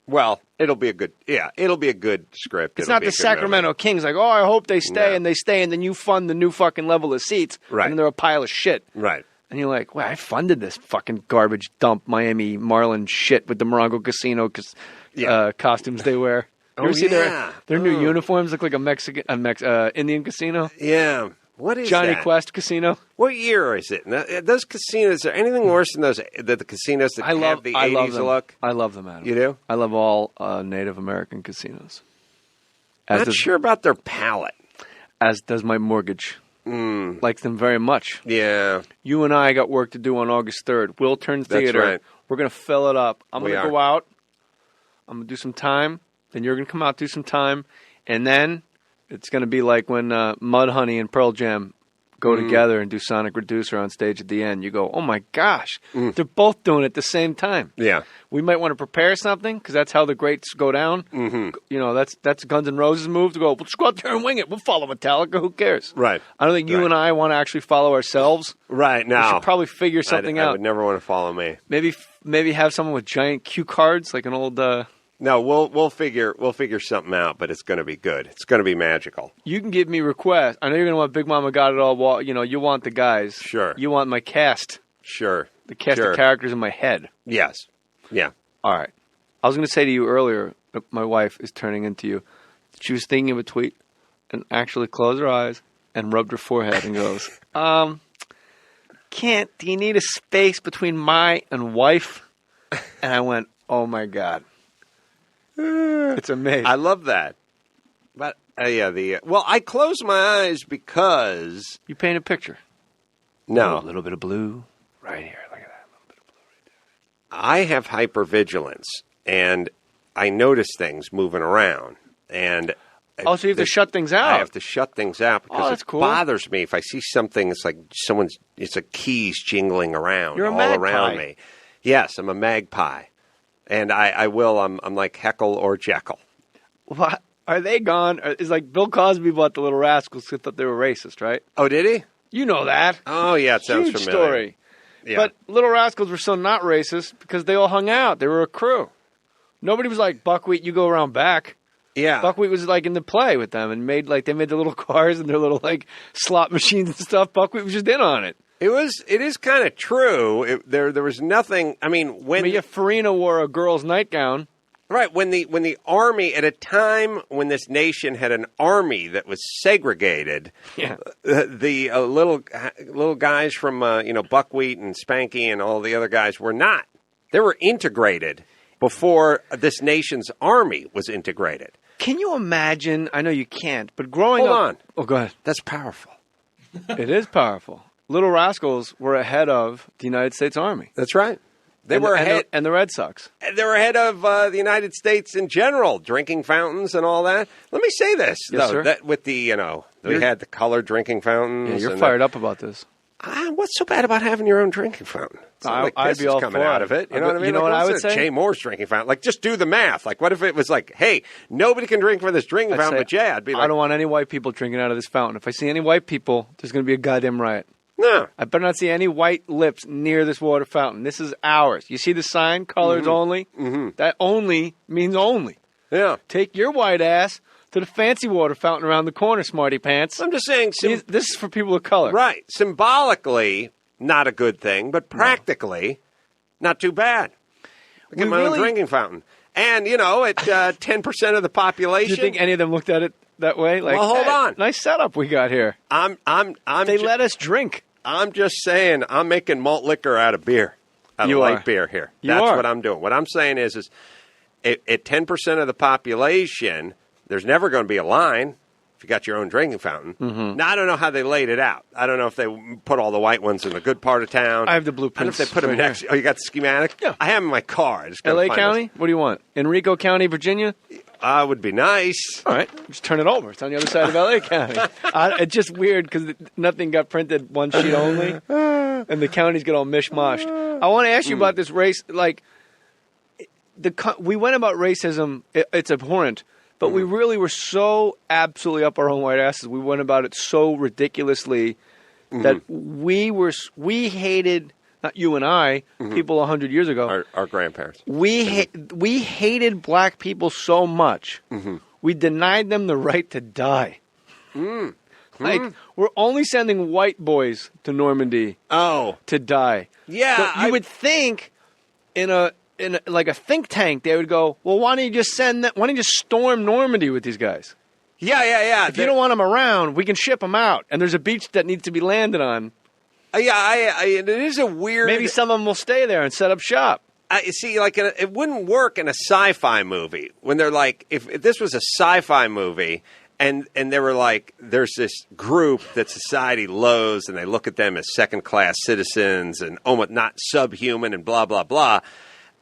Well, it'll be a good script. It's not the Sacramento Kings like, oh, I hope they stay, and they stay, and then you fund the new fucking level of seats, right. and then they're a pile of shit. Right. And you're like, well, I funded this fucking garbage dump Miami Marlin shit with the Morongo Casino costumes they wear. You ever see their new uniforms look like a Indian casino? Yeah. What is Johnny that? Quest Casino? What year is it? Now, those casinos, is there anything worse than the casinos that have the 80s look? I love them, Adam. You do? I love all Native American casinos. Not sure about their palate. As does my mortgage. Likes them very much. Yeah. You and I got work to do on August 3rd. Wiltern Theater. That's right. We're going to fill it up. I'm going to are. go out. I'm going to do some time. Then you're going to come out, do some time. And then it's going to be like when Mudhoney and Pearl Jam go together and do Sonic Reducer on stage at the end. You go, oh my gosh, they're both doing it at the same time. Yeah. We might want to prepare something because that's how the greats go down. Mm-hmm. You know, that's Guns N' Roses' move to go, let's go out there and wing it. We'll follow Metallica. Who cares? Right. I don't think you and I want to actually follow ourselves. Right. No. We should probably figure something out. I would never want to follow me. Maybe have someone with giant cue cards, like an old. No, we'll figure something out, but it's going to be good. It's going to be magical. You can give me requests. I know you're going to want Big Mama Got It All. Well, you know, you want the guys. Sure. You want my cast. Sure. The cast of characters in my head. Yes. Yeah. All right. I was going to say to you earlier that my wife is turning into you. She was thinking of a tweet and actually closed her eyes and rubbed her forehead and goes, do you need a space between my and wife? And I went, oh my God. It's amazing. I love that. But, I close my eyes because... You paint a picture. No. A little bit of blue right here. Look at that. A little bit of blue right there. I have hypervigilance, and I notice things moving around. And so you have to shut things out? I have to shut things out because that's cool. bothers me. If I see something, it's like it's like keys jingling around You're a all magpie. around me. Yes, I'm a magpie. And I'm like Heckle or Jekyll. What? Are they gone? It's like Bill Cosby bought the Little Rascals because thought they were racist, right? Oh, did he? You know that. Oh, yeah, it sounds Huge familiar. Story. Yeah. But Little Rascals were so not racist because they all hung out. They were a crew. Nobody was like, Buckwheat, you go around back. Yeah. Buckwheat was like in the play with them and they made the little cars and their little like slot machines and stuff. Buckwheat was just in on it. It is kind of true. There was nothing. I mean, Farina wore a girl's nightgown. Right, when the army, at a time when this nation had an army that was segregated, the little guys from Buckwheat and Spanky and all the other guys were not. They were integrated before this nation's army was integrated. Can you imagine? I know you can't, but growing Hold up. on. Oh, go ahead. That's powerful. It is powerful. Little Rascals were ahead of the United States Army. That's right. They were ahead, and the Red Sox. They were ahead of the United States in general, drinking fountains and all that. Let me say this, yes, though, sir? that with the we had the colored drinking fountains. Yeah, you're fired up about this. What's so bad about having your own drinking fountain? It's not like I'd piss be all is coming for out it. of it. You know what I mean? You know what I would say? Jay Mohr's drinking fountain. Like, just do the math. Like, what if it was like, hey, nobody can drink from this drinking fountain but Jay? I'd be like, I don't want any white people drinking out of this fountain. If I see any white people, there's going to be a goddamn riot. No. I better not see any white lips near this water fountain. This is ours. You see the sign, colors only? Mm-hmm. That only means only. Yeah. Take your white ass to the fancy water fountain around the corner, smarty pants. I'm just saying. This is for people of color. Right. Symbolically, not a good thing, but practically, not too bad. Look at my own drinking fountain. And, at 10% of the population. Do you think any of them looked at it that way? Like, Well, hold on. Nice setup we got here. They let us drink. I'm just saying I'm making malt liquor out of beer. Out of light beer here. That's what I'm doing. What I'm saying is at 10% of the population, there's never going to be a line if you got your own drinking fountain. Mm-hmm. Now, I don't know how they laid it out. I don't know if they put all the white ones in the good part of town. I have the I don't know blueprints. if they put them next. Oh, you got the schematic? Yeah. I have them in my car. I just gotta L.A. find County? What do you want? Enrico County, Virginia? Would be nice. All right. Just turn it over. It's on the other side of L.A. County. It's just weird because nothing got printed one sheet only, and the counties get all mishmashed. I want to ask you about this race. Like, we went about racism. It's abhorrent. But we really were so absolutely up our own white asses. We went about it so ridiculously that we hated, not you and I, people 100 years ago. Our grandparents. We hated black people so much. We denied them the right to die. Like, we're only sending white boys to Normandy to die. Yeah. So you would think in a think tank, they would go, well, why don't you just why don't you just storm Normandy with these guys? Yeah. If you don't want them around, we can ship them out. And there's a beach that needs to be landed on. It is a weird. Maybe some of them will stay there and set up shop. See, like it wouldn't work in a sci-fi movie when they're like, if this was a sci-fi movie and they were like, there's this group that society loathes and they look at them as second-class citizens and almost not subhuman and blah blah blah.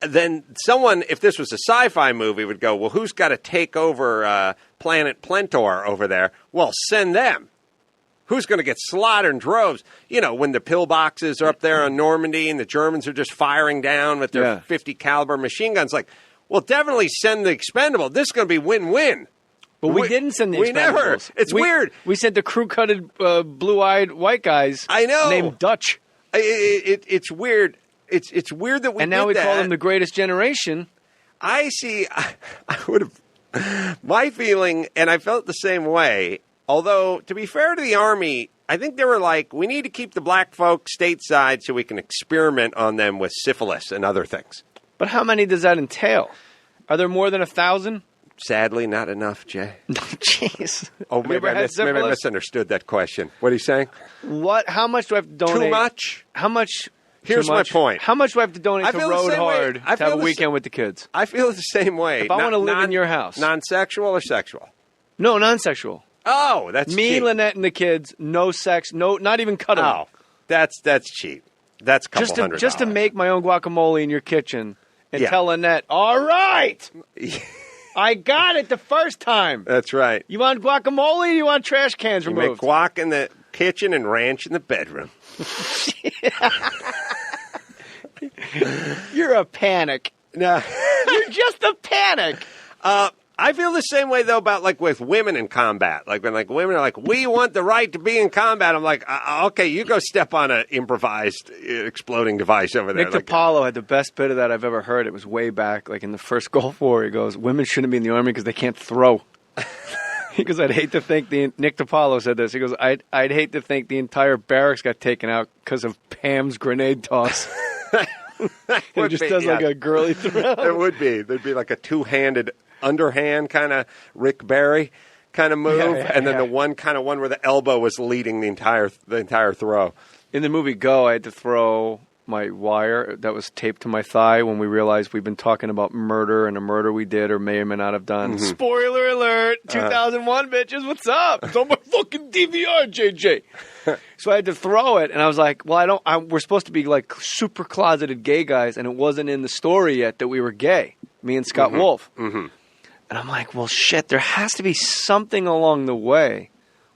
Then someone, if this was a sci-fi movie, would go, well, who's got to take over Planet Plentor over there? Well, send them. Who's going to get slaughtered in droves? You know, when the pillboxes are up there on Normandy and the Germans are just firing down with their 50 caliber machine guns. Like, well, definitely send the expendable. This is going to be win-win. But we didn't send the Expendables. We never. It's weird. We sent the crew-cutted, blue-eyed white guys. I know. Named Dutch. It's weird. It's weird that we did that. And now we call them the greatest generation. I see. I would have. My feeling, and I felt the same way. Although, to be fair to the Army, I think they were like, we need to keep the black folk stateside so we can experiment on them with syphilis and other things. But how many does that entail? Are there more than 1,000? Sadly, not enough, Jay. Jeez. Oh, maybe I misunderstood that question. What are you saying? How much do I have to donate? Too much? How much? Here's my point. How much do I have to donate to Road Hard to have a weekend with the kids? I feel the same way. If I want to live in your house. Non-sexual or sexual? No, non-sexual. Oh, that's me, cheap. Lynette, and the kids. No sex. No, not even cuddling. Oh, that's cheap. That's a couple $100. Just to make my own guacamole in your kitchen and tell Lynette, all right, I got it the first time. That's right. You want guacamole or you want trash cans removed? Make guac in the kitchen and ranch in the bedroom. You're a panic. No. You're just a panic. I feel the same way, though, about, like, with women in combat. Like, when, like, women are like, we want the right to be in combat. I'm like, okay, you go step on an improvised exploding device over there. Nick DiPaolo had the best bit of that I've ever heard. It was way back, like, in the first Gulf War. He goes, women shouldn't be in the Army because they can't throw. He goes, I'd hate to think Nick DiPaolo said this. He goes, I'd hate to think the entire barracks got taken out because of Pam's grenade toss. It just does like a girly throw. There would be. There'd be like a two-handed underhand kind of Rick Barry kind of move, and then the one where the elbow was leading the entire throw. In the movie Go, I had to throw my wire that was taped to my thigh when we realized we've been talking about murder and a murder we did or may or may not have done. Mm-hmm. Spoiler alert! 2001, bitches, what's up? It's on my fucking DVR, JJ. So I had to throw it, and I was like, well, we're supposed to be like super closeted gay guys, and it wasn't in the story yet that we were gay, me and Scott Wolf. Mm-hmm. And I'm like, well, shit, there has to be something along the way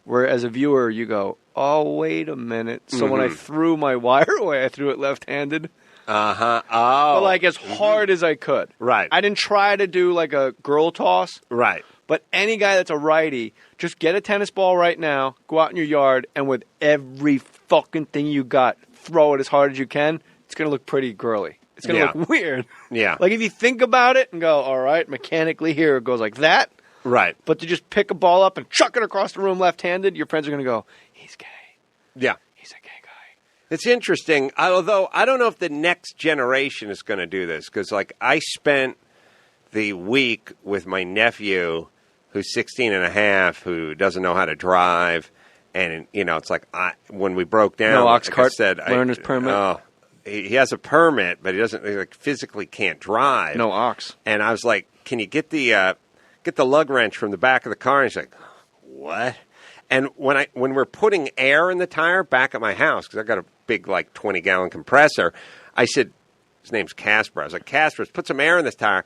where as a viewer you go, oh, wait a minute. So when I threw my wire away, I threw it left-handed. Uh-huh. Oh. But like as hard as I could. Right. I didn't try to do like a girl toss. Right. But any guy that's a righty, just get a tennis ball right now, go out in your yard, and with every fucking thing you got, throw it as hard as you can. It's going to look pretty girly. It's going to look weird. Yeah. Like if you think about it and go, all right, mechanically here, it goes like that. Right. But to just pick a ball up and chuck it across the room left-handed, your friends are going to go, he's gay. Yeah. He's a gay guy. It's interesting, although I don't know if the next generation is going to do this, because like I spent the week with my nephew who's 16 and a half, who doesn't know how to drive. And, it's like when we broke down, no ox cart, said, learner's permit. Oh, he has a permit, but he doesn't physically can't drive. No ox. And I was like, "Can you get the lug wrench from the back of the car?" And he's like, "What?" And when we're putting air in the tire back at my house, because I got a big 20-gallon compressor, I said, his name's Casper. I was like, "Casper, put some air in this tire."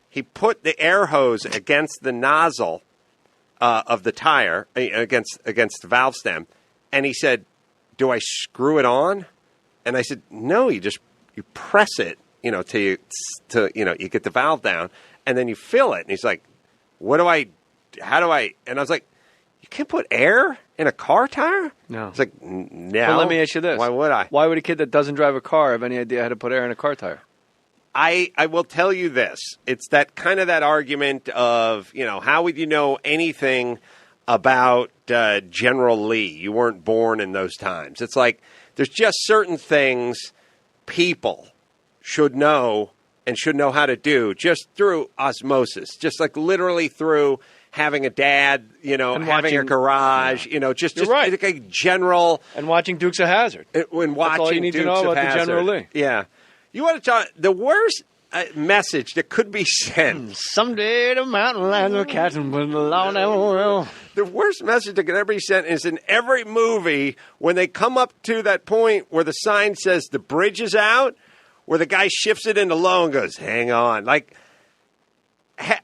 He put the air hose against the nozzle of the tire, against the valve stem, and he said, "Do I screw it on?" And I said, "No, you press it, till you get the valve down, and then you fill it." And he's like, how do I? And I was like, "You can't put air in a car tire?" No. It's like, no. Well, let me ask you this. Why would I? Why would a kid that doesn't drive a car have any idea how to put air in a car tire? I will tell you this. It's that kind of that argument of, how would you know anything about General Lee? You weren't born in those times. It's like there's just certain things people should know and should know how to do just through osmosis, just like literally through having a dad, having a garage, just right. like a general. And watching Dukes of Hazzard. When watching That's all you need Dukes to know of about Hazzard. the General Lee. Yeah. You want to talk the worst message that could be sent. Someday the mountain lions will catch them, but the law never will. The worst message that could ever be sent is in every movie when they come up to that point where the sign says the bridge is out, where the guy shifts it into low and goes, "Hang on." Like,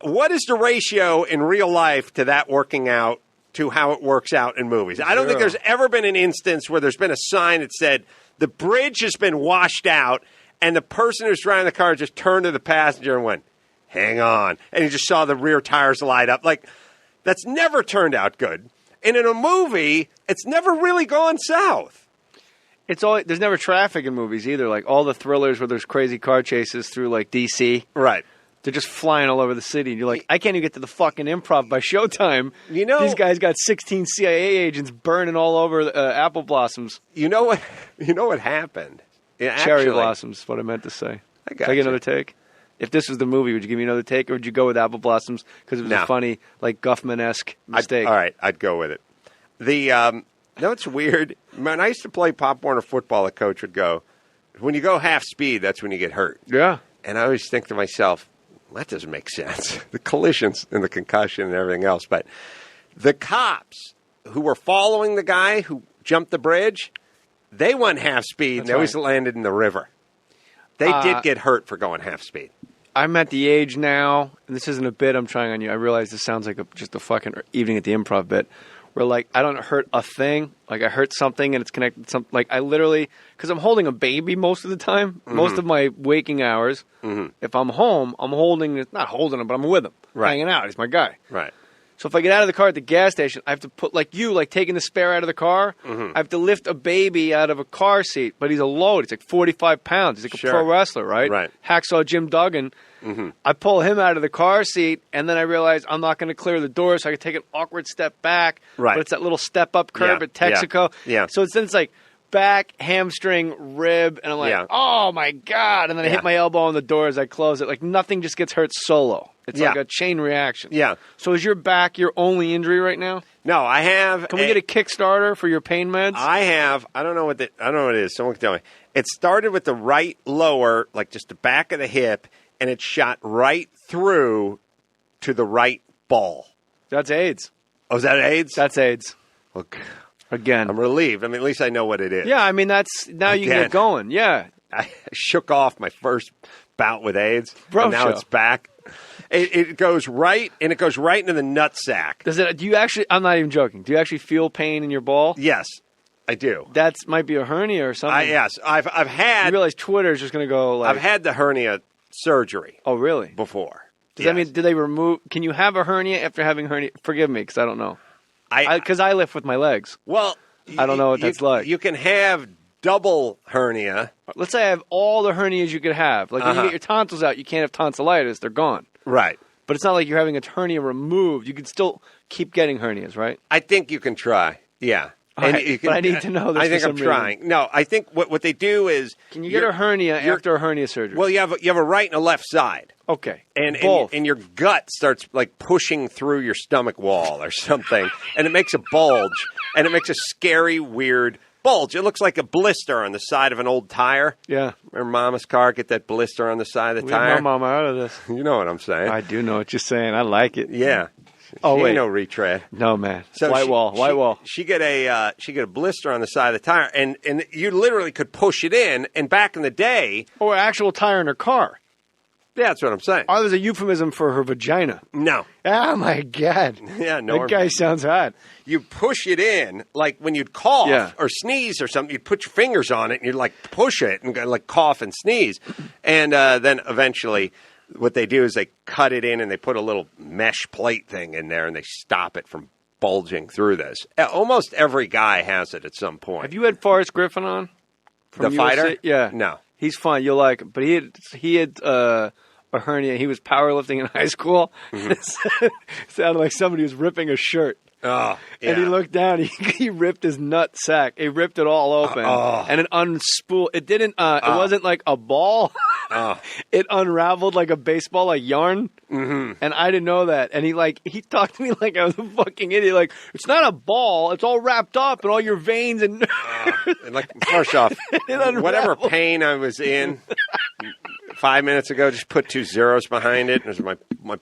what is the ratio in real life to that working out to how it works out in movies? I don't think there's ever been an instance where there's been a sign that said the bridge has been washed out, and the person who's driving the car just turned to the passenger and went, "Hang on." And he just saw the rear tires light up. Like, that's never turned out good. And in a movie, it's never really gone south. There's never traffic in movies either. Like all the thrillers where there's crazy car chases through DC. Right. They're just flying all over the city. And you're like, I can't even get to the fucking Improv by Showtime. These guys got 16 CIA agents burning all over apple blossoms. You know what happened? Cherry blossoms is what I meant to say. I get another take? If this was the movie, would you give me another take, or would you go with apple blossoms because it was a funny, Guffman-esque mistake? All right, I'd go with it. It's weird. When I used to play Pop Warner football, a coach would go, "When you go half speed, that's when you get hurt." Yeah. And I always think to myself, that doesn't make sense. The collisions and the concussion and everything else. But the cops who were following the guy who jumped the bridge, they went half speed, and they always landed in the river. They did get hurt for going half speed. I'm at the age now, and this isn't a bit I'm trying on you. I realize this sounds like just a fucking evening at the Improv bit, where I don't hurt a thing. I hurt something and it's connected to something. I literally, because I'm holding a baby most of the time, most of my waking hours, if I'm home, I'm not holding him, but I'm with him, hanging out. He's my guy. Right. So if I get out of the car at the gas station, I have to put, taking the spare out of the car, I have to lift a baby out of a car seat, but he's a load. He's 45 pounds. He's a pro wrestler, right? Right. Hacksaw Jim Duggan. I pull him out of the car seat, and then I realize I'm not going to clear the door, so I can take an awkward step back. Right. But it's that little step-up curve at Texaco. Yeah. So it's back, hamstring, rib, and I'm like, oh, my God. And then I hit my elbow on the door as I close it. Nothing just gets hurt solo. It's like a chain reaction. Yeah. So is your back your only injury right now? No, I have. Can we get a Kickstarter for your pain meds? I have. I don't know what it is. Someone can tell me. It started with the right lower, just the back of the hip, and it shot right through to the right ball. That's AIDS. Oh, is that AIDS? That's AIDS. Okay. Again. I'm relieved. At least I know what it is. Yeah, that's now you can get going. Yeah. I shook off my first bout with AIDS. Bro, and now it's back. It goes right, and it goes right into the nutsack. Do you actually? I'm not even joking. Do you actually feel pain in your ball? Yes, I do. That might be a hernia or something. Yes, I've had. You realize Twitter's just going to go I've had the hernia surgery. Oh, really? Before. Does that mean did they remove? Can you have a hernia after having hernia? Forgive me, because I don't know. Because I lift with my legs. Well, I don't know what that's like. You can have double hernia. Let's say I have all the hernias you could have. When you get your tonsils out, you can't have tonsillitis. They're gone. Right. But it's not like you're having a hernia removed. You can still keep getting hernias, right? I think you can try. Yeah. Right, but I need to know this I think for I'm some trying. reason. No, I think what they do is... Can you get a hernia after a hernia surgery? Well, you have a right and a left side. Okay. And both. and your gut starts like pushing through your stomach wall or something, and it makes a bulge, and it makes a scary, weird bulge. It looks like a blister on the side of an old tire. Yeah. Remember Mama's car? Get that blister on the side of the Leave tire? my mama out of this. You know what I'm saying. I do know what you're saying. I like it. Yeah. Oh, She wait. ain't no retread. No, man. So White wall. She get a blister on the side of the tire, and you literally could push it in. And back in the day, Or actual tire in her car. yeah, that's what I'm saying. Oh, there's a euphemism for her vagina. No, Oh, my God. yeah, no. That guy sounds hot. You push it in, like when you'd cough Yeah. or sneeze or something, you'd put your fingers on it and you'd like push it and go, like cough and sneeze. And then eventually what they do is they cut it in and they put a little mesh plate thing in there and they stop it from bulging through this. Almost every guy has it at some point. Have you had Forrest Griffin on? The From fighter? UFC? Yeah. No. He's fun. You'll like him. But he had a hernia. He was powerlifting in high school. It sounded like somebody was ripping a shirt. Oh, yeah. And he looked down. He ripped his nut sack. He ripped it all open, and it unspooled. It didn't. It wasn't like a ball. It unraveled like a baseball, like yarn. Mm-hmm. And I didn't know that. And he talked to me like I was a fucking idiot. Like, it's not a ball. It's all wrapped up, and all your veins and. And like, first off, unraveled. whatever pain I was in 5 minutes ago, just put 2 zeros behind it. There's my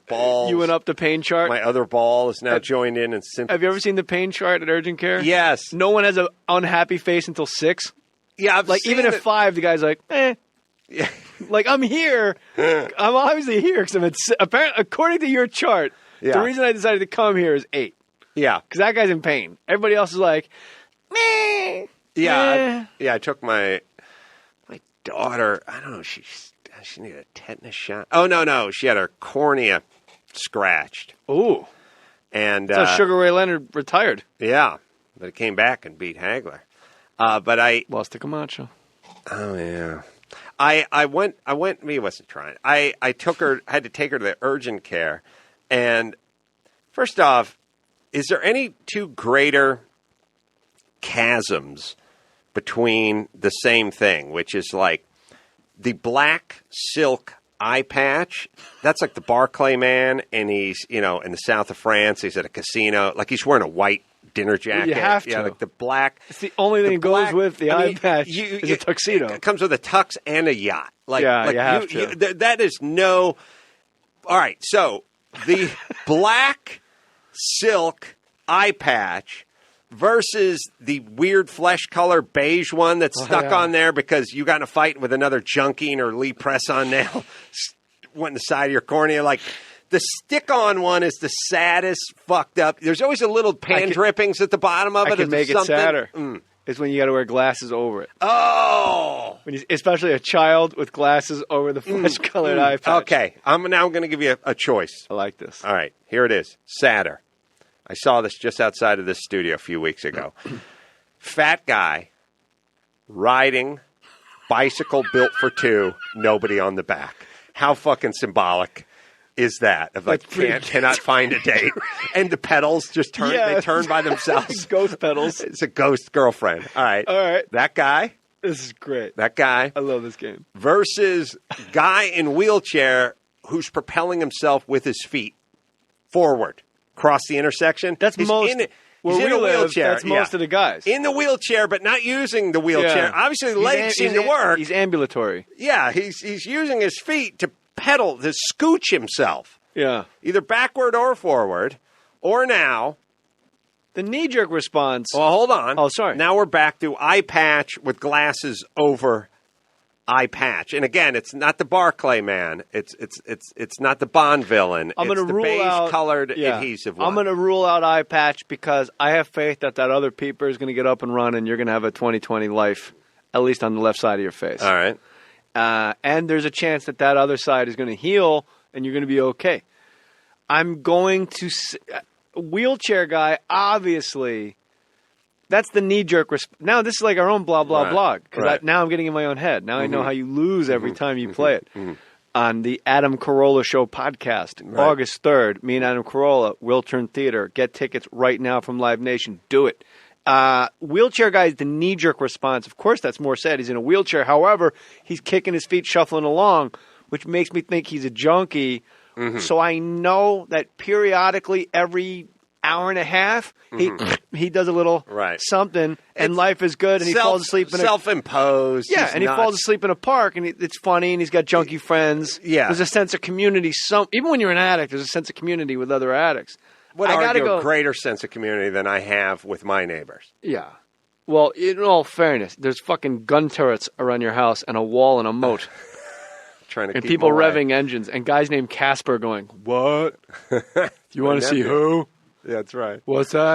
balls. You went up the pain chart. My other ball is now joined in and simple. Have you ever seen the pain chart at urgent care? Yes. No one has an unhappy face until 6. Yeah, I've Like, seen even at it. 5, the guy's like, eh. Yeah. Like, I'm here. I'm obviously here because apparently, according to your chart, Yeah. the reason I decided to come here is 8. Yeah. Because that guy's in pain. Everybody else is like, meh. Yeah. I took my daughter, I don't know, she needed a tetanus shot. Oh, no. She had her cornea scratched. Ooh. And So Sugar Ray Leonard retired. yeah, but it came back and beat Hagler. But I Lost to Camacho. Oh yeah. I went me wasn't trying. I took her had to take her to the urgent care, and first off, is there any two greater chasms between the same thing, which is like the black silk eye patch? That's like the Barclay man, and he's, in the south of France, he's at a casino, like he's wearing a white dinner jacket. You have to. Yeah, like the black. It's the only thing that goes black- with the I eye mean, patch is a tuxedo. It comes with a tux and a yacht. Like, Yeah, like you have to. that is no. All right, so the black silk eye patch versus the weird flesh color beige one that's stuck yeah. on there because you got in a fight with another junkie or Lee press-on nail went in the side of your cornea. Like, the stick-on one is the saddest, fucked up. There's always a little pan drippings at the bottom of it. I can Is make it something? sadder. Mm. It's when you got to wear glasses over it. Oh! Especially a child with glasses over the flesh-colored eye patch. Okay, I'm now going to give you a choice. I like this. All right, here it is. Sadder. I saw this just outside of this studio a few weeks ago. Fat guy riding bicycle built for two, nobody on the back. How fucking symbolic is that? Of like cannot find a date, and the pedals just turn. Yeah. They turn by themselves. Ghost pedals. It's a ghost girlfriend. All right. That guy. This is great. That guy. I love this game. Versus guy in wheelchair who's propelling himself with his feet forward across the intersection. That's He's most. in it. Where He's in we a live, wheelchair. that's most of the guys. In the wheelchair, but not using the wheelchair. Yeah. Obviously, the legs seem to work. He's ambulatory. Yeah, he's using his feet to pedal, to scooch himself. Yeah. Either backward or forward, or now. The knee-jerk response. Well, hold on. Oh, sorry. Now we're back to eye patch with glasses over eye patch. And again, it's not the Barclay man. It's not the Bond villain. I'm it's going to the rule out beige-colored adhesive one. I'm going to rule out eye patch because I have faith that other peeper is going to get up and run, and you're going to have a 20/20 life, at least on the left side of your face. All right. And there's a chance that other side is going to heal, and you're going to be okay. I'm going to wheelchair guy. Obviously, that's the knee jerk. Now this is like our own blah blah blah. Because now I'm getting in my own head. Now I know how you lose every time you play it. On the Adam Carolla Show podcast, August 3rd, me and Adam Carolla, Will Turn Theater. Get tickets right now from Live Nation. Do it. Wheelchair guy is the knee-jerk response. Of course, that's more sad. He's in a wheelchair. However, he's kicking his feet, shuffling along, which makes me think he's a junkie. Mm-hmm. So I know that periodically, every hour and a half, he does a little something, and life is good, and he falls asleep in self-imposed. Yeah, and he falls asleep in a park, and it's funny, and he's got junkie friends. Yeah. There's a sense of community. Even when you're an addict, there's a sense of community with other addicts. Would argue a greater sense of community than I have with my neighbors. Yeah. Well, in all fairness, there's fucking gun turrets around your house and a wall and a moat. And people revving engines and guys named Casper going, what? You want to see who? Yeah, that's right. What's that?